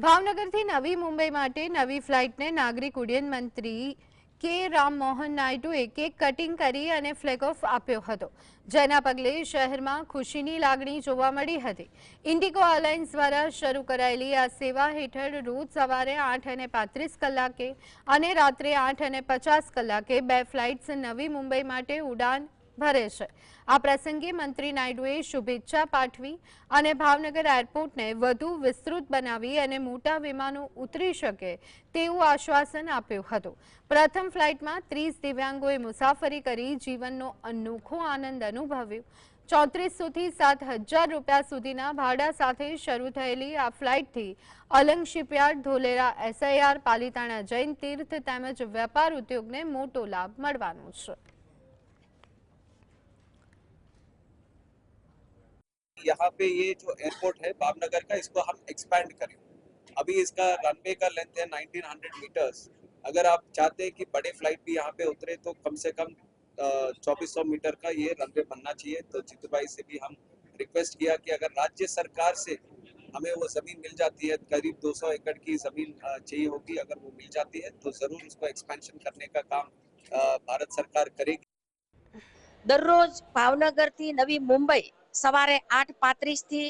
ભાવનગરથી નવી મુંબઈ માટે નવી ફ્લાઇટને નાગરિક ઉડ્ડયન મંત્રી કે રામમોહન નાયડુએ કેક કટિંગ કરી અને ફ્લેગ ઓફ આપ્યો હતો, જેના પગલે શહેરમાં ખુશીની લાગણી જોવા મળી હતી। ઇન્ડિગો એરલાઇન્સ દ્વારા શરૂ કરાયેલી આ સેવા હેઠળ રોજ સવારે 8:35 કલાકે અને રાત્રે 8:50 કલાકે બે ફ્લાઇટ્સ નવી મુંબઈ માટે ઉડાન ભરે છે। આ પ્રસંગે મંત્રી નાયડુએ શુભેચ્છા પાઠવી અને ભાવનગર એરપોર્ટને વધુ વિસ્તૃત બનાવી અને મોટા વિમાનો ઉતરી શકે તેવું આશ્વાસન આપ્યું હતું। પ્રથમ ફ્લાઇટમાં 30 દિવ્યાંગોએ મુસાફરી કરી જીવનનો અનોખો આનંદ અનુભવ્યો। 3400 થી 7000 રૂપિયા સુધીના ભાડા સાથે શરૂ થયેલી આ ફ્લાઇટથી અલંગ શિપયાર્ડ, ધોલેરા SIR, પાલિતાણા જૈન તીર્થ તેમજ વેપાર ઉદ્યોગને મોટો લાભ મળવાનો છે। यहाँ पे ये जो एयरपोर्ट है भावनगर का, इसको हम एक्सपैंड करें। अभी इसका रनवे का लेंथ है 1900 मीटर्स। अगर आप चाहते हैं कि बड़े फ्लाइट भी यहाँ पे उतरे तो कम से कम 2400 मीटर का ये रनवे बनना चाहिए। तो जीतू भाई से भी हम रिक्वेस्ट किया कि अगर राज्य सरकार से हमें वो ज़मीन मिल जाती है, करीब 200 एकड़ की ज़मीन चाहिए होगी, अगर वो मिल जाती है तो ज़रूर उसको एक्सपेंशन करने का काम भारत सरकार करेगी। दररोज भावनगर थी नवी मुंबई सवारे 8:35 थी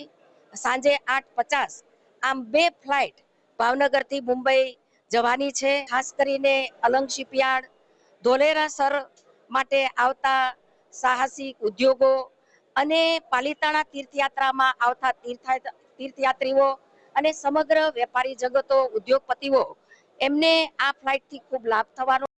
सांजे 8:50 आम बे फ्लाइट भावनगर थी मुंबई जवानी छे। खास करीने अलंग शिपयार्ड, धोलेरा सर माटे आवता साहसिक उद्योगो अने पालिताणा तीर्थयात्रामां आवता तीर्थयात्रीओ अने समग्र वेपारी जगतो उद्योगपतिओ एमने आ फ्लाइट थी खूब लाभ थवानो